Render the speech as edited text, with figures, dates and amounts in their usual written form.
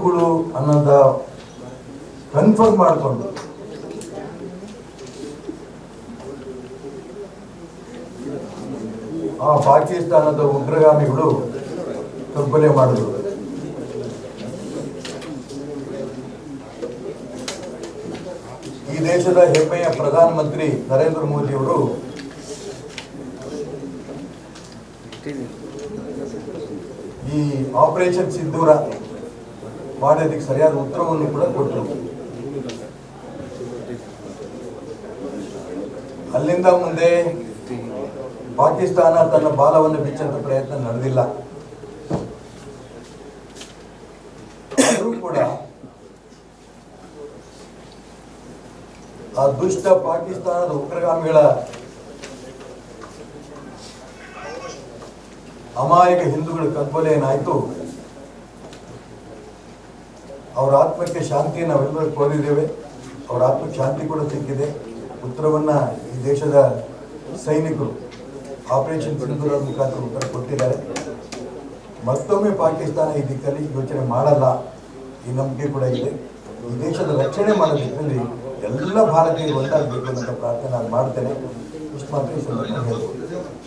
ಹಿಂದೂಗಳು ಅನ್ನೋದ ಕನ್ಫರ್ಮ್ ಮಾಡಿಕೊಂಡು ಆ ಪಾಕಿಸ್ತಾನದ ಉಗ್ರಗಾಮಿಗಳು ಕಗ್ಗೊಲೆ ಮಾಡಿದ್ರು. ಈ ದೇಶದ ಹೆಮ್ಮೆಯ ಪ್ರಧಾನಮಂತ್ರಿ ನರೇಂದ್ರ ಮೋದಿ ಅವರು ಈ ಆಪರೇಷನ್ ಸಿಂಧೂರ ಮಾಡೋದಕ್ಕೆ ಸರಿಯಾದ ಉತ್ತರವನ್ನು ಕೂಡ ಕೊಟ್ಟರು. ಅಲ್ಲಿಂದ ಮುಂದೆ ಪಾಕಿಸ್ತಾನ ತನ್ನ ಬಾಲವನ್ನು ಬಿಚ್ಚಂತ ಪ್ರಯತ್ನ ನಡೆದಿಲ್ಲ. ಆದರೂ ಕೂಡ ಆ ದುಷ್ಟ ಪಾಕಿಸ್ತಾನದ ಉಗ್ರಗಾಮಿಗಳ ಅಮಾಯಕ ಹಿಂದೂಗಳ ಕಗ್ಗೊಲೆ ಏನಾಯ್ತು, ಅವರ ಆತ್ಮಕ್ಕೆ ಶಾಂತಿ ನಾವೆಲ್ಲರೂ ಕೋರಿದ್ದೇವೆ. ಅವರ ಆತ್ಮಕ್ಕೆ ಶಾಂತಿ ಕೂಡ ಸಿಕ್ಕಿದೆ. ಉತ್ತರವನ್ನ ಈ ದೇಶದ ಸೈನಿಕರು ಆಪರೇಷನ್ ಸಿಂಧೂರ ಮುಖಾಂತರ ಉತ್ತರ ಕೊಟ್ಟಿದ್ದಾರೆ. ಮತ್ತೊಮ್ಮೆ ಪಾಕಿಸ್ತಾನ ಈ ದಿಕ್ಕಲ್ಲಿ ಯೋಚನೆ ಮಾಡಲ್ಲ, ಈ ನಂಬಿಕೆ ಕೂಡ ಇದೆ. ಈ ದೇಶದ ರಕ್ಷಣೆ ಮಾಡೋ ನಿಟ್ಟಿನಲ್ಲಿ ಎಲ್ಲ ಭಾರತೀಯರು ಒಂದಾಗಬೇಕು ಅಂತ ಪ್ರಾರ್ಥನೆ ನಾನು ಮಾಡ್ತೇನೆ. ಇಷ್ಟು ಮಾತ್ರ ಈ ಸಂದರ್ಭದಲ್ಲಿ ಹೇಳ್ತೀನಿ.